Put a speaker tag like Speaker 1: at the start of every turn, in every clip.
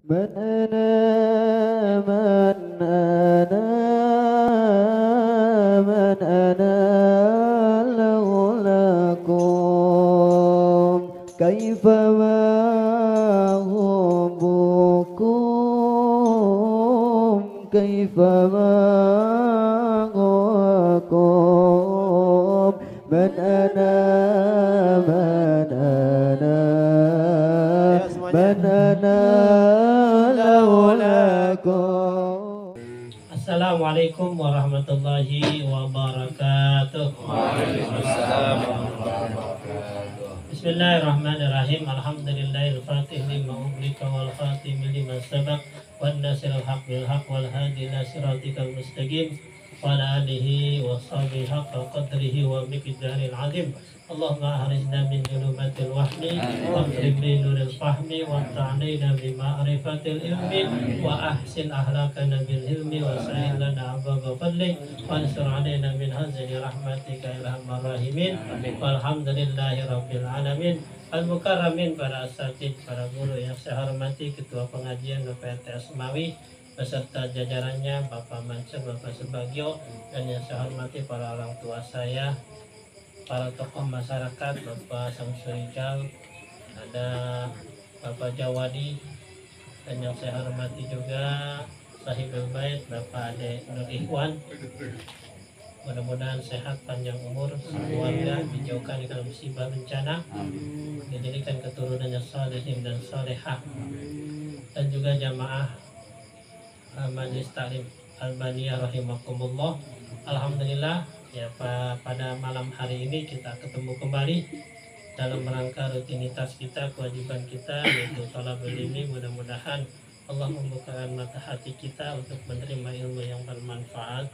Speaker 1: من أنا من أنا من أنا لولاكم كيف ما حبكم كيف ما غواكم من أنا من أنا من أنا لولاكم.
Speaker 2: Assalamualaikum warahmatullahi wabarakatuh.
Speaker 3: Waalaikumsalam warahmatullahi wabarakatuh.
Speaker 2: Bismillahirrahmanirrahim. Alhamdulillahil fatih lima ughliqa wal khatim lima sabaq wan nasiril haq bil haq wal hadi ila siratikal mustaqim wa ala alihi wa sahbihi haqqa qadrihi wa miqdaril azim. Allahumma ahrizna min dhulumatil wahmi wa akrim bi nuril fahmi wa ta'nina bi ma'rifatil ilmi wa ahsin ahlakana bil hilmi wa sa'il lana ababa fadlik wa ansur alaina min hazini rahmatika ya arhamar rahimin. Walhamdulillahi rabbil alamin. Al-mukarramin, para asatid, para guru yang saya hormati, Ketua Pengajian PRT Asmawi beserta jajarannya, Bapak Mansur, Bapak Subagio, dan yang saya hormati para orang tua saya, para tokoh masyarakat, Bapak Samsurijal, ada Bapak Jawadi, dan yang saya hormati juga Sahibul Bait, Bapak Ade Nur Ikhwan. Mudah-mudahan sehat, panjang umur, keluarga dijauhkan dari musibah bencana, dijadikan keturunannya salihin dan salehah, dan juga jamaah Majelis Taklim Albaniyah rahimakumullah. Alhamdulillah ya, pada malam hari ini kita ketemu kembali dalam rangka rutinitas kita, kewajiban kita, yaitu thalabul ilmi. Mudah-mudahan Allah membukakan mata hati kita untuk menerima ilmu yang bermanfaat.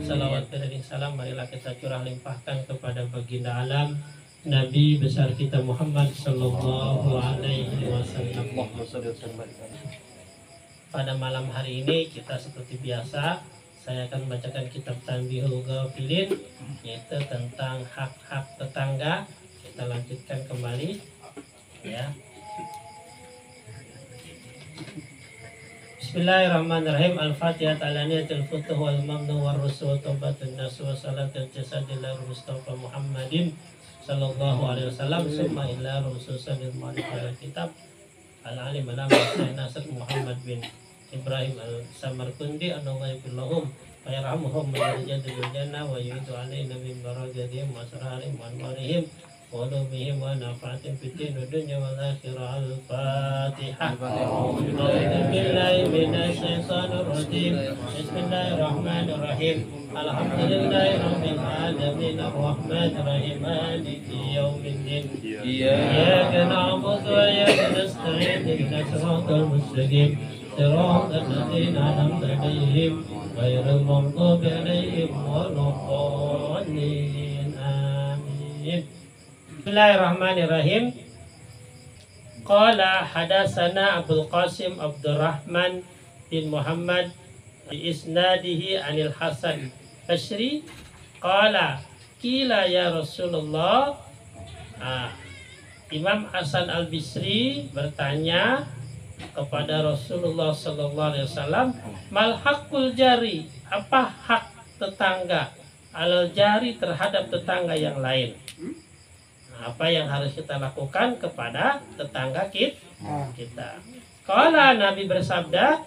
Speaker 2: Salawat dan salam marilah kita curah limpahkan kepada baginda alam Nabi besar kita Muhammad sallallahu alaihi wasallam. Pada malam hari ini kita seperti biasa, saya akan membacakan kitab Tanbihul Ghafilin, yaitu tentang hak-hak tetangga. Kita lanjutkan kembali ya. Bismillahirrahmanirrahim. Al-Fatihah alaniyatul futuh wal mamnu wal rusul wa taubatun nas wa salatul jasadillah Mustafa Muhammadin sallallahu alaihi wasallam summa ila rusul sabil ma'rifah kitab al-alim al-amr Nasir Muhammad bin Ibrahim al-Samarkundi an-nawaibullahum wa yarhamuhum wa yarjadul jannah wa yuhidu alaina min barakatihim wa asrarihim wa anwarihim wa ulumihim wa nafatin fitin wa dunya wa akhirah. Al-Fatihah. A'udzu billahi minasy syaithanir rajim. Bismillahirrahmanirrahim. Alhamdulillahi rabbil alamin arrahmanir rahim maliki yaumiddin. Iyyaka na'budu wa iyyaka nasta'in ihdinas siratal mustaqim siratal ladzina an'amta 'alaihim ghairil maghdubi 'alaihim waladdallin. Amin. Bismillahirrahmanirrahim. Qala hadatsana Abdul Qasim Abdurrahman bin Muhammad bi isnadihi anil Hasan Basri qala qila ya Rasulullah. Imam Hasan Al-Bisri bertanya kepada Rasulullah sallallahu alaihi wasallam, mal haqqul jari, apa hak tetangga alal jari terhadap tetangga yang lain? Apa yang harus kita lakukan kepada tetangga kita? Kalau Nabi bersabda,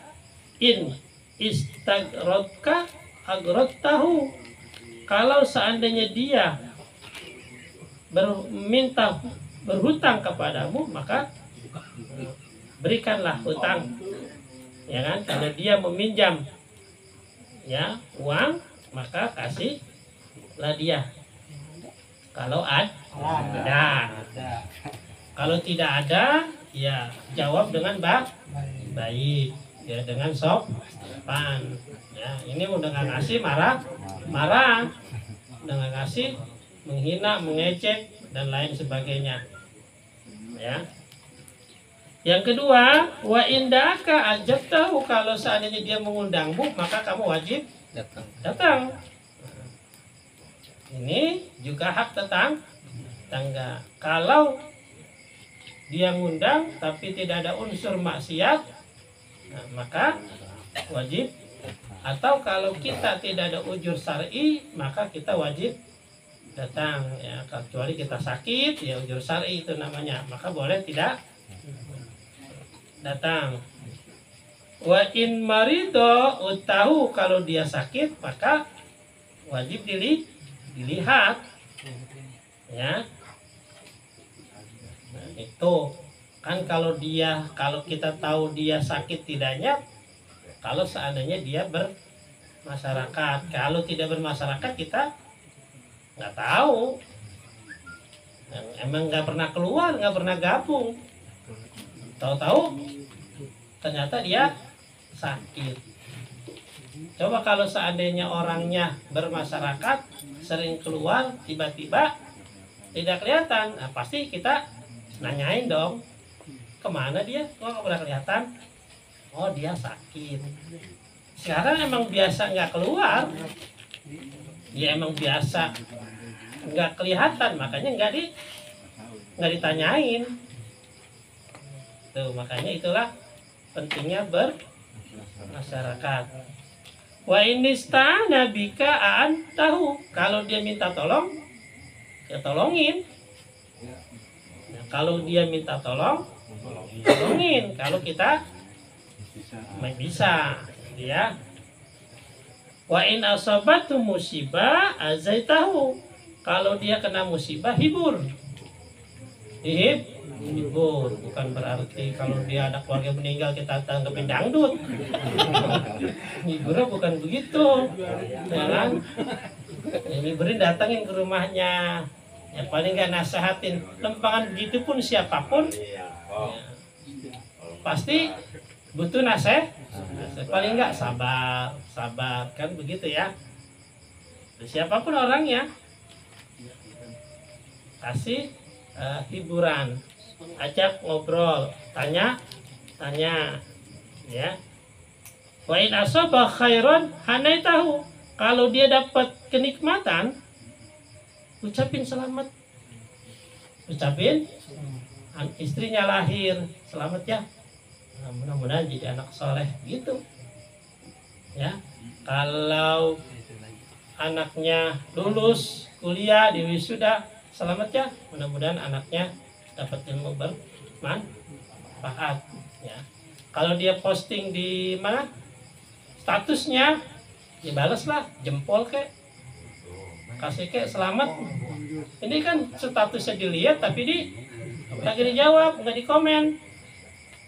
Speaker 2: in istagrodka agrotahu, kalau seandainya dia berhutang kepadamu, maka berikanlah hutang, ya kan? Kalau dia meminjam ya uang, maka kasihlah dia. Kalau ada, kalau tidak ada, ya jawab dengan baik, ya dengan sopan. Ya, ini dengan ngasih marah, dengan ngasih menghina, mengecek dan lain sebagainya. Ya. Yang kedua, wa indaka ajabtahu, kalau seandainya dia mengundangmu, maka kamu wajib datang. Ini juga hak tetangga. Kalau dia ngundang tapi tidak ada unsur maksiat, Nah, maka wajib, atau kalau kita tidak ada ujur syar'i maka kita wajib datang ya, kecuali kita sakit ya ujur syar'i itu namanya, maka boleh tidak datang. Wa in marido utahu, kalau dia sakit maka wajib dilihat ya. Nah, itu kan kalau kita tahu dia sakit tidaknya kalau seandainya dia bermasyarakat. Kalau tidak bermasyarakat kita nggak tahu, emang nggak pernah keluar, nggak pernah gabung, tahu-tahu ternyata dia sakit. Coba kalau seandainya orangnya bermasyarakat, sering keluar, tiba-tiba tidak kelihatan, nah, pasti kita nanyain dong, kemana dia, kok nggak pernah kelihatan? Oh, dia sakit. Sekarang emang biasa nggak keluar, ya emang biasa nggak kelihatan, makanya nggak ditanyain. Tuh, makanya itulah pentingnya bermasyarakat. Wa inista'ana bika aan tahu, kalau dia minta tolong ya tolongin. Nah, kalau dia minta tolongin. Kalau kita bisa ya. Wa in asabatu musibah azaitahu, kalau dia kena musibah hibur. Hibur bukan berarti kalau dia ada keluarga meninggal kita tanggepin dangdut. Hiburnya bukan begitu, ya kan? Hiburin, datangin ke rumahnya, ya paling nggak nasehatin. Lempangan begitu pun siapapun ya, pasti butuh nasihat. Paling nggak sabar kan begitu ya. Siapapun orangnya kasih hiburan, ajak ngobrol, tanya ya. Wa in asaba khairan hanaitahu, kalau dia dapat kenikmatan ucapin selamat, istrinya lahir, selamat ya, mudah-mudahan jadi anak soleh gitu ya. Kalau anaknya lulus kuliah di wisuda, selamat ya, mudah-mudahan anaknya dapat ilmu bermanfaat ya. Kalau dia posting di mana statusnya, dibalaslah jempol kek, kasih kek selamat. Ini kan statusnya dilihat tapi lagi dijawab, nggak dikomen.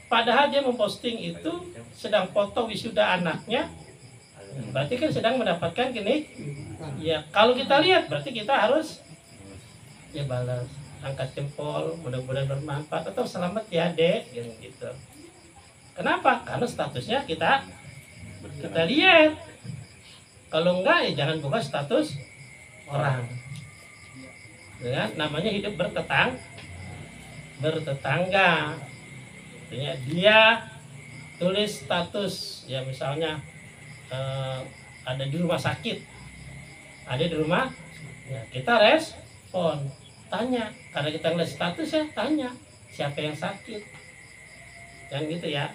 Speaker 2: Padahal dia memposting itu sedang foto wisuda anaknya, berarti kan sedang mendapatkan gini ya. Kalau kita lihat berarti kita harus ya balas, angkat jempol, mudah-mudahan bermanfaat, atau selamat ya dek gitu. Kenapa? Karena statusnya kita lihat. Kalau enggak ya jangan buka status orang ya, namanya hidup bertetangga. Artinya dia tulis status ya, misalnya ada di rumah sakit, ada di rumah ya, kita respon, tanya, karena kita ngeliat status ya, tanya siapa yang sakit kan gitu ya.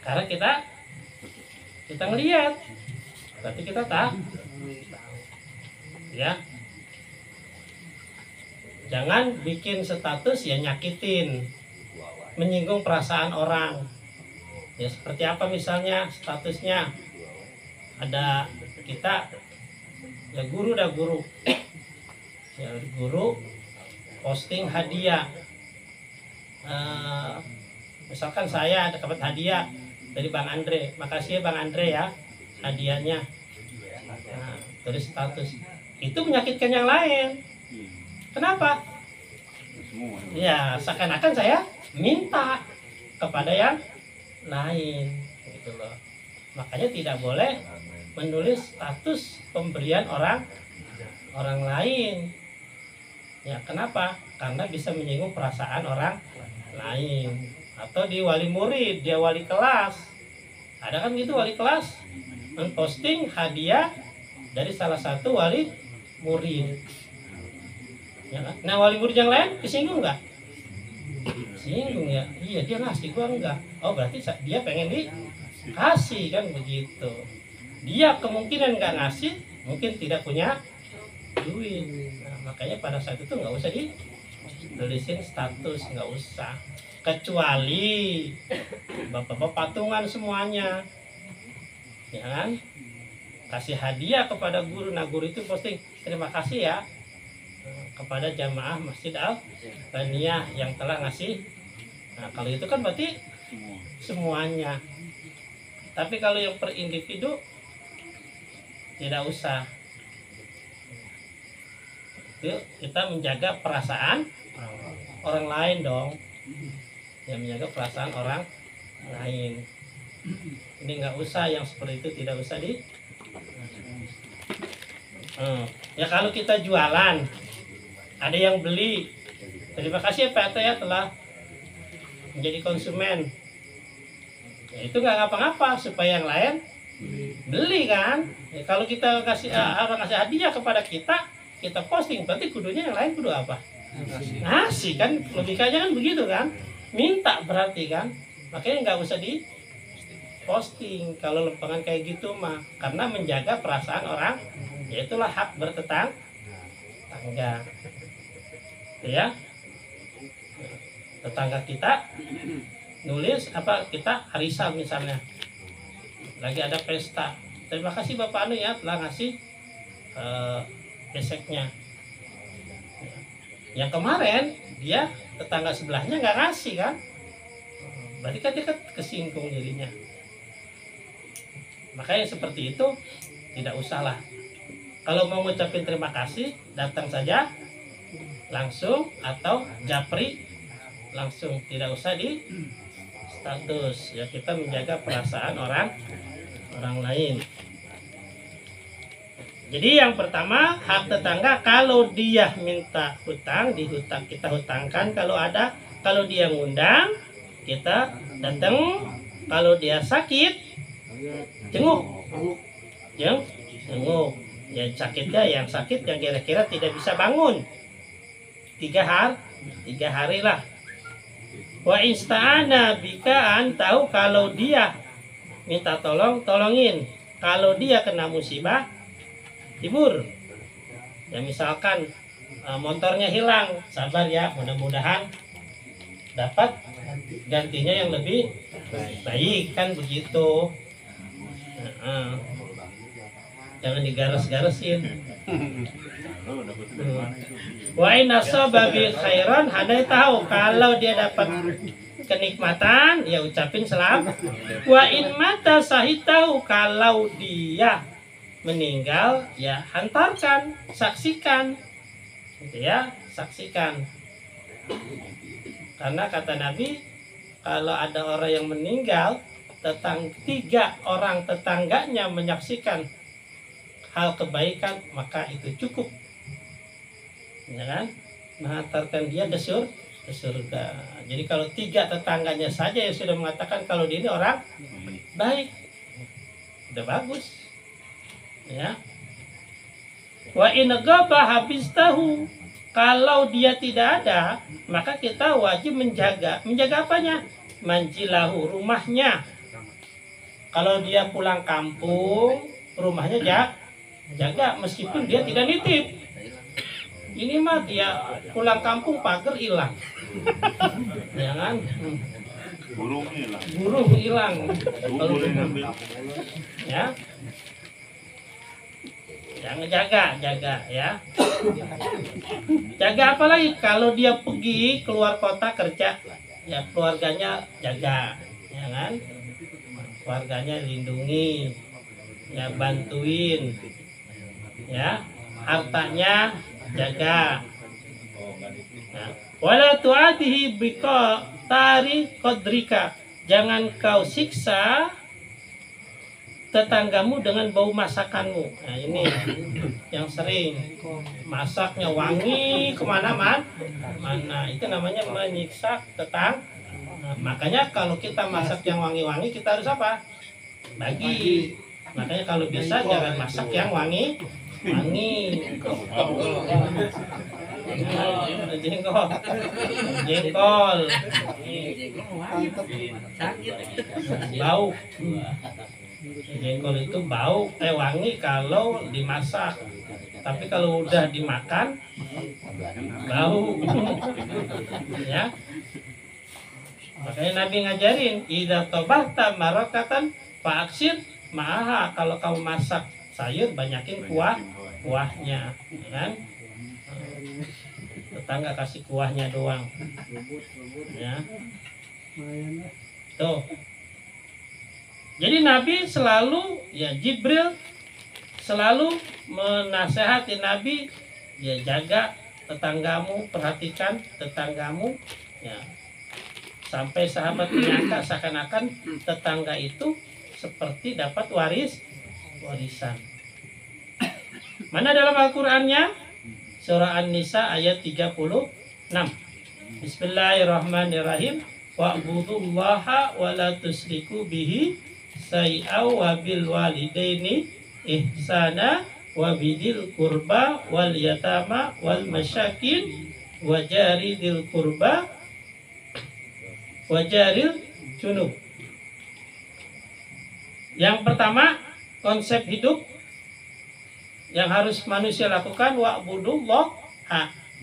Speaker 2: Karena kita ngelihat berarti kita tahu ya. Jangan bikin status ya nyakitin, menyinggung perasaan orang ya. Seperti apa misalnya statusnya, ada kita ya guru ya, guru posting hadiah, misalkan saya dapat hadiah dari Bang Andre, makasih ya Bang Andre ya hadiahnya. Nah, tulis status, itu menyakitkan yang lain. Kenapa? Ya seakan-akan saya minta kepada yang lain gitu loh. Makanya tidak boleh menulis status pemberian orang lain ya. Kenapa? Karena bisa menyinggung perasaan orang lain. Atau di wali murid, dia wali kelas, ada kan gitu wali kelas memposting hadiah dari salah satu wali murid ya kan? Nah wali murid yang lain disinggung nggak? Singgung ya, iya dia ngasih gua enggak. Oh berarti dia pengen dikasih kan begitu. Dia kemungkinan nggak ngasih, mungkin tidak punya duit. Nah, makanya pada saat itu nggak usah ditulisin status, nggak usah. Kecuali bapak-bapak patungan semuanya, ya kan? Kasih hadiah kepada guru. Nah guru itu posting terima kasih ya kepada jamaah Masjid Al-Baniyah yang telah ngasih. Nah kalau itu kan berarti semuanya. Tapi kalau yang per individu tidak usah. Itu kita menjaga perasaan orang lain dong. Ya menjaga perasaan orang lain. Ini nggak usah yang seperti itu, tidak usah ya kalau kita jualan, ada yang beli, terima kasih ya Pak ya telah menjadi konsumen. Ya, itu nggak ngapa-ngapa supaya yang lain beli kan. Ya, kalau kita kasih orang kasih hadiah kepada kita posting, berarti kudunya yang lain kudu apa? Ngasih kan, logikanya kan begitu kan, minta berarti kan, makanya nggak usah di posting kalau lempengan kayak gitu mah, karena menjaga perasaan orang, yaitulah hak bertetangga. Ya, tetangga kita nulis apa, kita arisan misalnya, lagi ada pesta, terima kasih Bapak Anu ya telah ngasih beseknya. Yang kemarin dia tetangga sebelahnya nggak ngasih kan, berarti kan dia kesinggung dirinya. Makanya seperti itu tidak usahlah. Kalau mau ngucapin terima kasih, datang saja langsung atau japri langsung, tidak usah di status. Ya kita menjaga perasaan orang lain. Jadi yang pertama, hak tetangga kalau dia minta hutang, kita hutangkan kalau ada. Kalau dia ngundang, kita datang. Kalau dia sakit, jenguk. Ya sakitnya yang sakit yang kira-kira tidak bisa bangun 3 hari lah. Wa ista'ana bika tahu kalau dia minta tolongin. Kalau dia kena musibah, hibur. Ya misalkan motornya hilang, sabar ya, mudah-mudahan dapat gantinya yang lebih baik kan begitu. Jangan digares-garesin. Wa in asaba bi khairan, hadai tahu kalau dia dapat kenikmatan, ya ucapin selamat. Wa in mata sahih tahu kalau dia meninggal, ya hantarkan, saksikan. Gitu ya, saksikan. Karena kata Nabi, kalau ada orang yang meninggal, 3 orang tetangganya menyaksikan hal kebaikan, maka itu cukup, ya kan, menghantarkan dia ke surga. Jadi kalau 3 tetangganya saja yang sudah mengatakan kalau dia ini orang baik, udah bagus, ya. Wa in ghaba habistahu, kalau dia tidak ada, maka kita wajib menjaga apanya? Manjilahu, rumahnya. Kalau dia pulang kampung, rumahnya jaga meskipun dia tidak nitip. Ini mah dia pulang kampung pagar hilang, jangan burung hilang, ya jangan jaga ya. Jaga apalagi kalau dia pergi keluar kota kerja, ya keluarganya jaga, ya kan, keluarganya lindungi, ya bantuin, ya hartanya jaga. Wala tu'atihi bika tari kodrika, jangan kau siksa tetanggamu dengan bau masakanmu. Nah ini yang sering masaknya wangi kemana-mana, itu namanya menyiksa tetangga. Nah, makanya kalau kita masak yang wangi-wangi, kita harus apa? Bagi. Makanya kalau bisa jangan masak yang wangi. Jengkol. Jengkol. Bau. Jengkol itu bau, wangi kalau dimasak. Tapi kalau udah dimakan, bau. Ya. Makanya Nabi ngajarin, idza tabahta marakatan fa'aksir ma'aha. Kalau kamu masak sayur, banyakin kuahnya, ya kan? Tetangga kasih kuahnya doang. Ya. Tuh. Jadi Nabi selalu, ya Jibril selalu menasehati Nabi, ya jaga tetanggamu, perhatikan tetanggamu, ya. Sampai sahabat menyangka seakan-akan tetangga itu seperti dapat warisan. Mana dalam Al-Qur'annya? Surah An-Nisa ayat 36. Bismillahirrahmanirrahim. Wa'budullaha wa la tusyriku bihi syai'aw wa bil walidaini ihsana wa bidil qurba wal yatama wal masyakin wa jaridil qurba wa jaril junub. Yang pertama, konsep hidup yang harus manusia lakukan, wa'budullah,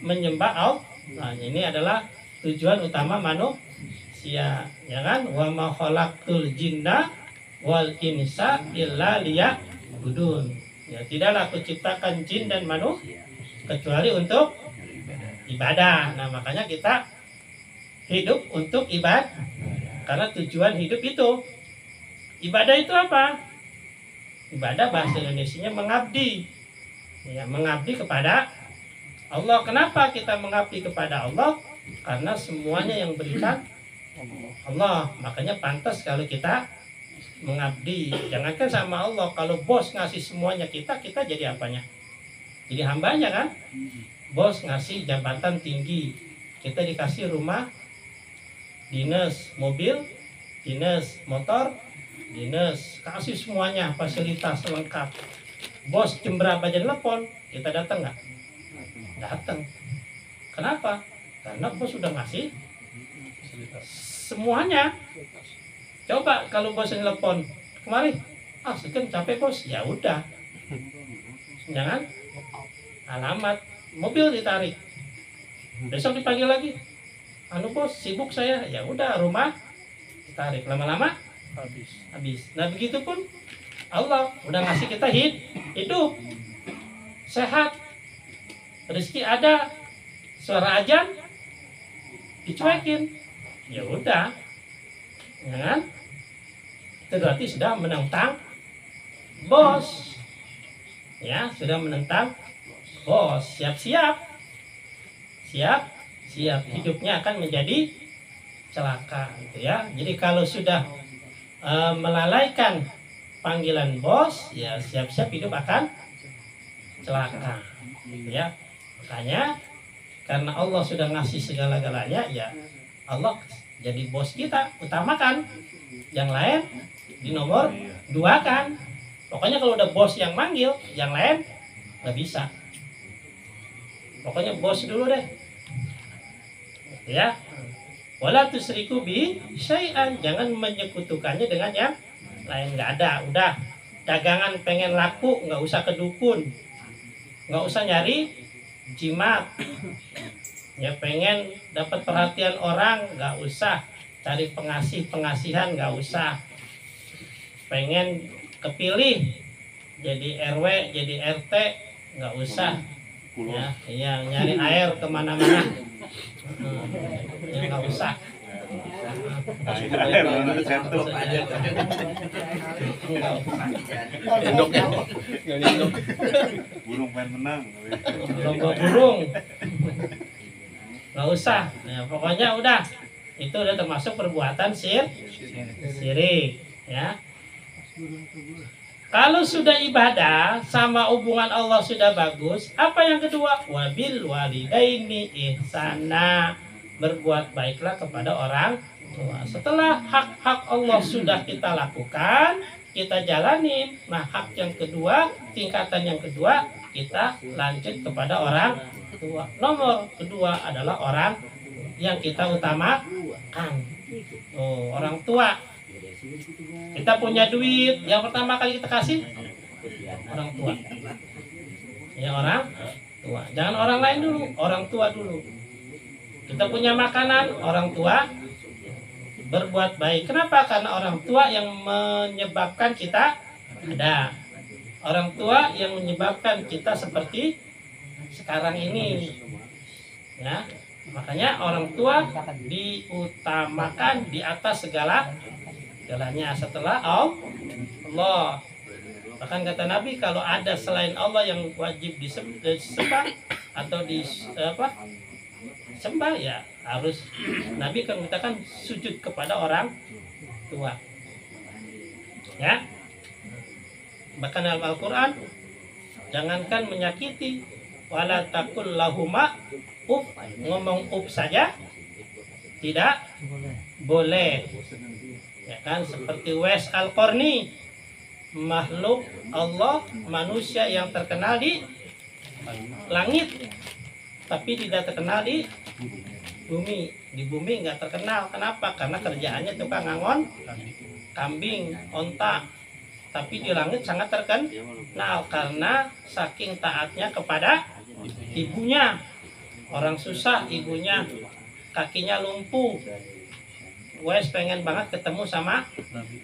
Speaker 2: menyembah Allah. Nah, ini adalah tujuan utama manusia, ya kan? Wa ma khalaqtul jinna wal insa illa liya'budun. Ya, tidaklah aku ciptakan jin dan manusia kecuali untuk ibadah. Nah, makanya kita hidup untuk ibadah. Karena tujuan hidup itu. Ibadah itu apa? Ibadah bahasa Indonesianya mengabdi. Ya, mengabdi kepada Allah. Kenapa kita mengabdi kepada Allah? Karena semuanya yang berikan Allah. Makanya pantas kalau kita mengabdi. Jangankan sama Allah, kalau bos ngasih semuanya kita jadi apanya? Jadi hambanya kan? Bos ngasih jabatan tinggi, kita dikasih rumah dinas, mobil dinas, motor dinas, kasih semuanya fasilitas lengkap. Bos jam berapa aja telepon, kita datang nggak? Datang. Kenapa? Karena bos sudah ngasih semuanya. Coba kalau bos telepon kemarin, sekian capek bos, ya udah, jangan alamat mobil ditarik, besok dipanggil lagi, bos sibuk saya, ya udah rumah ditarik, lama-lama habis. Nah begitu pun Allah udah ngasih kita hidup sehat, rezeki ada, suara ajan dicuekin, ya udah, ya kan? Itu berarti sudah menentang bos, ya sudah menentang bos. Siap hidupnya akan menjadi celaka, gitu ya. Jadi kalau sudah melalaikan panggilan bos, ya siap-siap hidup akan celaka, gitu ya. Makanya karena Allah sudah ngasih segala-galanya, ya Allah jadi bos kita, utamakan. Yang lain di nomor 2 kan. Pokoknya kalau udah bos yang manggil, yang lain nggak bisa. Pokoknya bos dulu deh, ya. Wala tusyriku bi syai'an, jangan menyekutukannya dengan yang lain. Nggak ada, udah dagangan pengen laku, nggak usah ke dukun, nggak usah nyari jimat. Ya pengen dapat perhatian orang, nggak usah cari pengasihan, nggak usah. Pengen kepilih jadi RW, jadi RT, nggak usah. Ya, yang nyari air kemana-mana, ya nggak usah.
Speaker 4: Burung pengen menang.
Speaker 2: Lomba burung, nggak usah. Ya, pokoknya udah, itu udah termasuk perbuatan syirik, ya. Kalau sudah ibadah sama hubungan Allah sudah bagus, apa yang kedua? Wabil walidaini ihsana, berbuat baiklah kepada orang tua. Setelah hak-hak Allah sudah kita lakukan, kita jalanin. Nah, hak yang kedua, tingkatan yang kedua, kita lanjut kepada orang tua. Nomor kedua adalah orang yang kita utamakan. Oh, orang tua. Kita punya duit, yang pertama kali kita kasih orang tua. Ya, orang tua. Jangan orang lain dulu, orang tua dulu. Kita punya makanan, orang tua berbuat baik. Kenapa? Karena orang tua yang menyebabkan kita ada. Orang tua yang menyebabkan kita seperti sekarang ini. Ya. Makanya orang tua diutamakan di atas segalanya setelah Allah. Bahkan kata Nabi, kalau ada selain Allah yang wajib disembah atau disembah, ya harus Nabi kan mengatakan sujud kepada orang tua. Ya. Bahkan dalam Al-Qur'an, jangankan menyakiti, wala taqul lahuma uf, ngomong uf saja tidak boleh. Ya kan, seperti Uwais Al-Qarni, makhluk Allah, manusia yang terkenal di langit tapi tidak terkenal di bumi. Di bumi nggak terkenal. Kenapa? Karena kerjaannya tukang ngangon kambing, onta. Tapi di langit sangat terkenal karena saking taatnya kepada ibunya. Orang susah, ibunya kakinya lumpuh. Wes pengen banget ketemu sama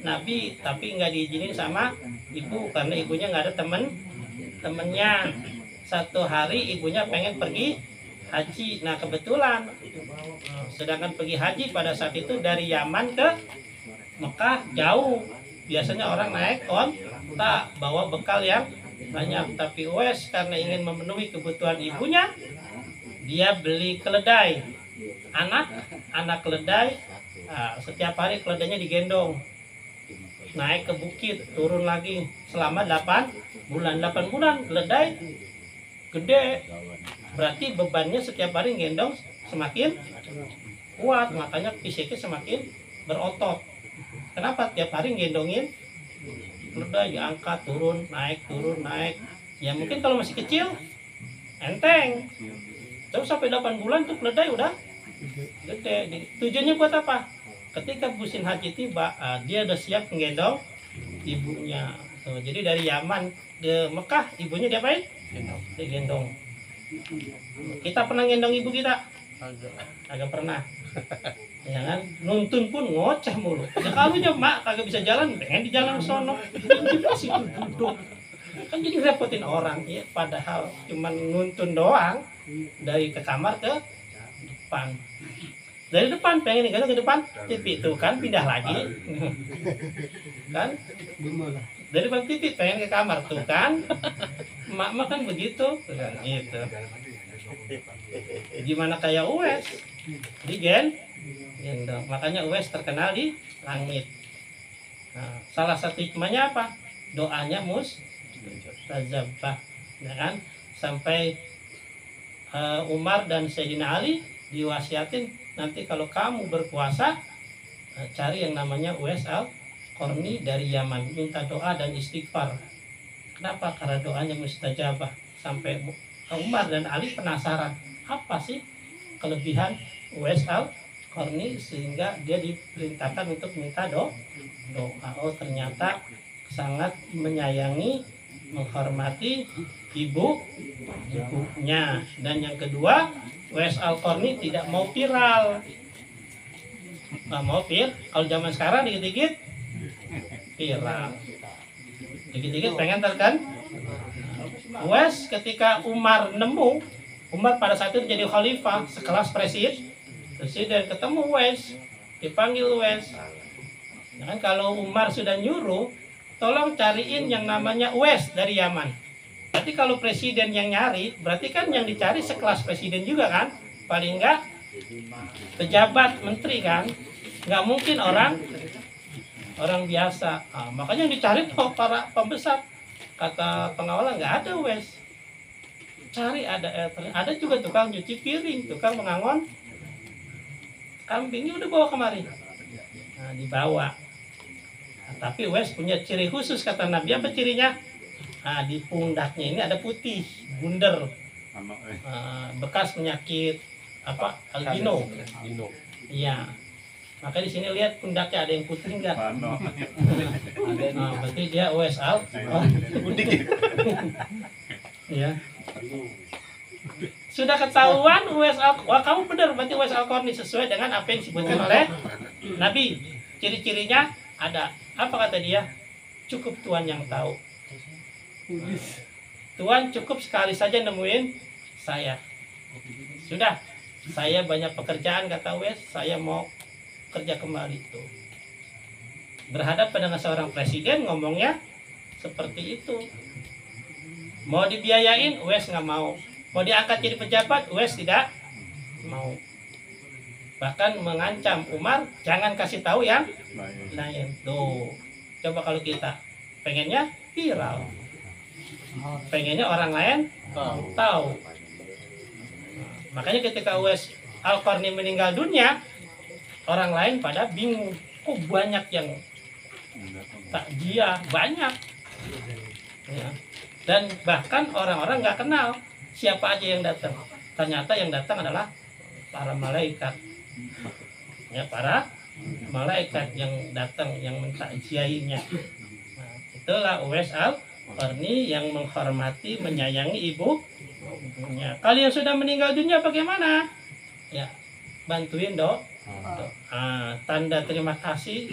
Speaker 2: Nabi, tapi nggak diizinin sama ibu karena ibunya nggak ada temennya. Satu hari ibunya pengen pergi haji. Nah kebetulan, sedangkan pergi haji pada saat itu dari Yaman ke Mekah jauh. Biasanya orang naik onta bawa bekal yang banyak. Tapi Wes karena ingin memenuhi kebutuhan ibunya, dia beli keledai, anak keledai. Nah, setiap hari keledainya digendong naik ke bukit, turun lagi selama 8 bulan keledai gede, berarti bebannya setiap hari gendong semakin kuat, makanya fisiknya semakin berotot. Kenapa? Tiap hari gendongin keledai, diangkat turun naik. Ya mungkin kalau masih kecil enteng, terus sampai 8 bulan tuh keledai udah gede. Tujuannya buat apa? Ketika musim haji tiba, dia udah siap menggendong ibunya. Jadi dari Yaman ke Mekah, ibunya diapain? Digendong. Kita pernah gendong ibu kita? Agak pernah. Ya kan? Nuntun pun ngoceh mulu. Ya kalau mak kagak bisa jalan, pengen di jalan sono. Di situ duduk. Kan jadi repotin orang ya, padahal cuma nuntun doang dari ke kamar ke depan. Dari depan pengen nih ke depan, TV tuh kan pindah lagi. Kan? Dari depan TV pengen ke kamar tuh kan. Mak kan begitu, kan gitu. Gimana kayak Uwais? Gendong. Makanya Uwais terkenal di langit. Nah, salah satu hikmahnya apa? Doanya mustajabah, ya kan? Sampai Umar dan Sayyidina Ali diwasiatin, nanti kalau kamu berpuasa cari yang namanya Uwais Al-Qarni dari Yaman, minta doa dan istighfar. Kenapa? Karena doanya mustajabah. Sampai Umar dan Ali penasaran, apa sih kelebihan Uwais Al-Qarni sehingga dia diperintahkan untuk minta doa. Oh ternyata sangat menyayangi, menghormati ibunya. Dan yang kedua, Uwais Al-Qarni tidak mau viral. Nggak mau viral. Kalau zaman sekarang dikit-dikit viral. Dikit-dikit pengen terkan. Uwais ketika Umar nemu, Umar pada saat itu jadi khalifah sekelas presiden ketemu Uwais, dipanggil Uwais. Nah, kan kalau Umar sudah nyuruh, tolong cariin yang namanya Uwais dari Yaman. Berarti kalau presiden yang nyari, berarti kan yang dicari sekelas presiden juga kan? Paling enggak pejabat menteri kan? Nggak mungkin orang biasa. Nah, makanya yang dicari tuh para pembesar. Kata pengawalan nggak ada Uwais. Cari ada juga tukang cuci piring, tukang mengangon kambingnya udah bawa kemari. Nah, dibawa. Nah, tapi Uwais punya ciri khusus kata Nabi. Apa cirinya? Nah, di pundaknya ini ada putih, bundar. bekas penyakit apa albino. Iya. Maka di sini lihat pundaknya ada yang putih enggak? Nah, berarti dia OSL. Ya. Sudah ketahuan OSL. Wah, kamu benar berarti OSL korni sesuai dengan apa yang disebutkan oleh Nabi. Ciri-cirinya ada. Apa kata dia? Cukup Tuhan yang tahu. Tuhan cukup sekali saja nemuin saya. Sudah. Saya banyak pekerjaan kata Wes. Saya mau kerja kembali itu. Berhadapan dengan seorang presiden ngomongnya seperti itu. Mau dibiayain, Wes nggak mau. Mau diangkat jadi pejabat, Wes tidak mau. Bahkan mengancam Umar, jangan kasih tahu yang lain. Tuh, coba kalau kita pengennya viral, pengennya orang lain tahu. Makanya ketika Uwais Al-Qarni meninggal dunia, orang lain pada bingung, kok banyak yang takziah, banyak ya. Dan bahkan orang-orang nggak kenal siapa aja yang datang. Ternyata yang datang adalah para malaikat ya, para malaikat yang datang yang mentakziahinya. Nah, itulah Uwais Al-Qarni yang menghormati, menyayangi ibunya. Kalau yang sudah meninggal dunia bagaimana? Ya, bantuin dong. Tanda terima kasih,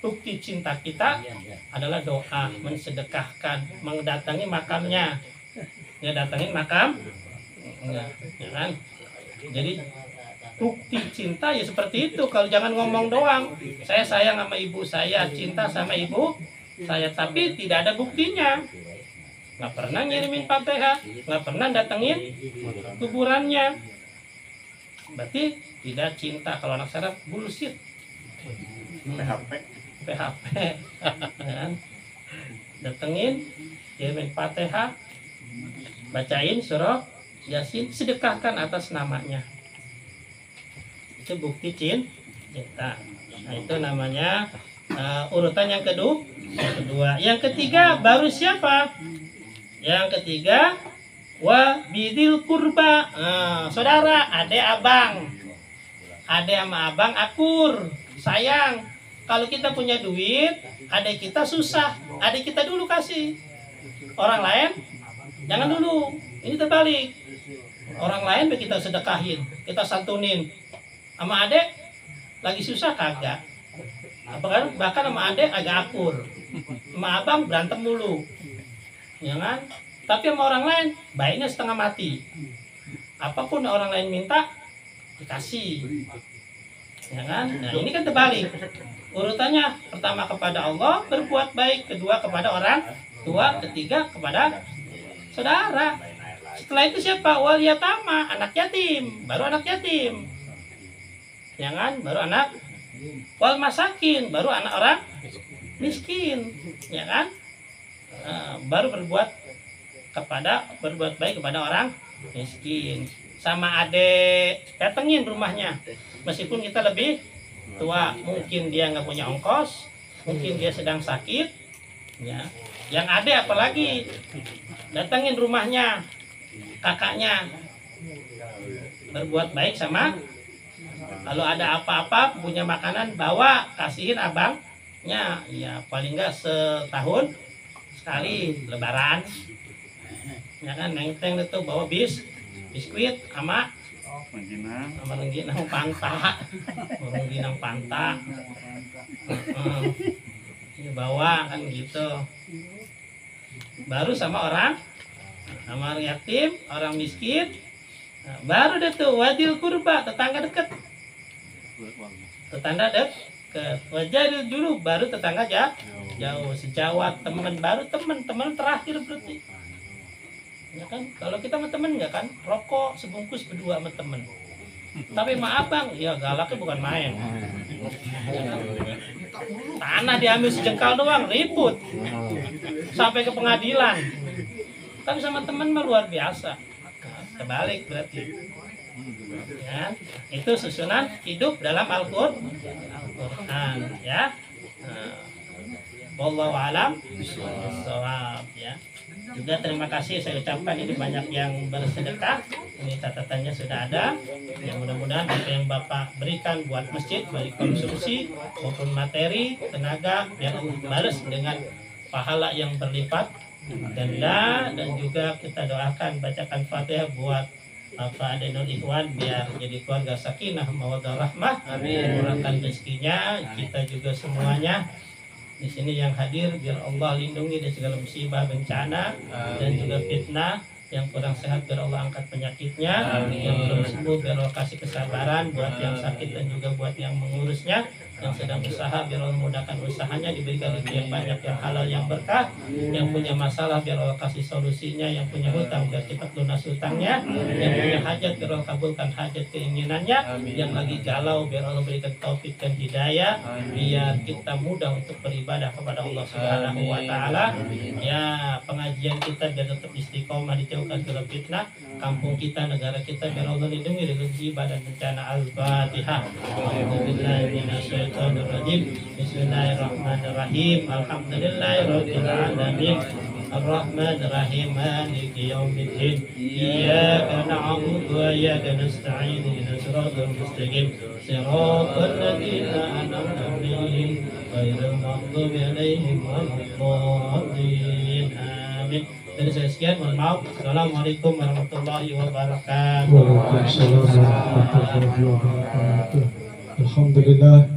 Speaker 2: bukti cinta kita adalah doa, mensedekahkan, mendatangi makamnya, ya datangin makam, ya kan? Jadi bukti cinta ya seperti itu. Kalau jangan ngomong doang, saya sayang sama ibu saya, cinta sama ibu saya, tapi tidak ada buktinya. Nggak pernah ngirimin Fatihah, nggak pernah datengin kuburannya, berarti tidak cinta. Kalau anak Arab bullshit, PHP kan? Datengin, kirimin Fatihah, bacain surah Yasin, sedekahkan atas namanya, itu bukti cinta. Nah itu namanya urutan yang kedua. Yang ketiga baru siapa? Yang ketiga wa bidil kurba, saudara, adek abang. Adek sama abang akur, sayang. Kalau kita punya duit, adek kita susah, adek kita dulu kasih. Orang lain jangan dulu. Ini terbalik. Orang lain kita sedekahin, kita santunin. Sama adek lagi susah kagak. Bahkan sama adek agak akur. Sama abang berantem mulu. Ya kan? Tapi sama orang lain baiknya setengah mati. Apapun orang lain minta dikasih, ya kan? Nah ini kan terbalik urutannya. Pertama kepada Allah berbuat baik, kedua kepada orang tua, ketiga kepada saudara. Setelah itu siapa? Wal yatama, anak yatim, baru anak yatim, ya kan? Baru anak wal masakin, baru anak orang miskin, ya kan? Baru berbuat baik kepada orang miskin. Sama adek datengin rumahnya, meskipun kita lebih tua, mungkin dia nggak punya ongkos, mungkin dia sedang sakit, ya. Yang adek apalagi datengin rumahnya kakaknya, berbuat baik sama. Kalau ada apa-apa punya makanan bawa, kasihin abangnya, ya paling nggak setahun sekali lebaran, ya kan? Nengteng itu bawa biskuit sama rengginang panta, bawa kan gitu. Baru sama orang yatim, orang miskin, baru deh tuh wadil kurba, tetangga dekat, wajah dulu, baru tetangga jauh, sejawat, teman, baru teman terakhir berarti. Ya kan, kalau kita sama temen nggak kan, rokok sebungkus berdua sama temen. Tapi maaf bang, ya galaknya bukan main. Tanah diambil sejengkal doang, ribut sampai ke pengadilan. Tapi sama temen mah luar biasa. Terbalik berarti. Ya, itu susunan hidup dalam Al-Qur'an, ya. Wallahu a'lam bishawab ya. Juga terima kasih saya ucapkan ini banyak yang bersedekah. Ini catatannya sudah ada. Ya mudah-mudahan apa yang Bapak berikan buat masjid baik konsumsi maupun materi, tenaga biar balas dengan pahala yang berlipat ganda. Dan juga kita doakan bacakan Fatihah buat Bapak Adenul Ikhwan biar jadi keluarga sakinah mawaddah rahmah. Amin. Murahkan rezekinya, kita juga semuanya di sini yang hadir biar Allah lindungi dari segala musibah, bencana dan juga fitnah. Yang kurang sehat biar Allah angkat penyakitnya, yang belum sembuh biar Allah kasih kesabaran buat yang sakit dan juga buat yang mengurusnya. Yang sedang usaha biar Allah mudahkan usahanya, diberikan rezeki yang banyak, yang halal, yang berkah. Yang punya masalah biar Allah kasih solusinya, yang punya hutang biar cepat lunas hutangnya, yang punya hajat biar Allah kabulkan hajat keinginannya, yang lagi galau biar Allah berikan taufik dan hidayah, biar kita mudah untuk beribadah kepada Allah Subhanahu wa taala. Ya, pengajian kita biar tetap istiqomah, dijauhkan dari fitnah, kampung kita, negara kita biar Allah lindungi dari musibah dan bencana. Al-Fatihah. Bismillahirrahmanirrahim. Alhamdulillahirabbil alamin. Ar-Rahmanir-Rahim. Maliki yaumiddin. Iyyaka na'budu wa iyyaka nasta'in. Ihdinas siratal mustaqim. Siratal ladzina an'amta 'alaihim ghairil maghdubi 'alaihim waladdallin. Amin. Dari saya sekian, mohon maaf. Assalamualaikum warahmatullahi wabarakatuh.
Speaker 5: Waalaikumsalam warahmatullahi wabarakatuh. Alhamdulillah.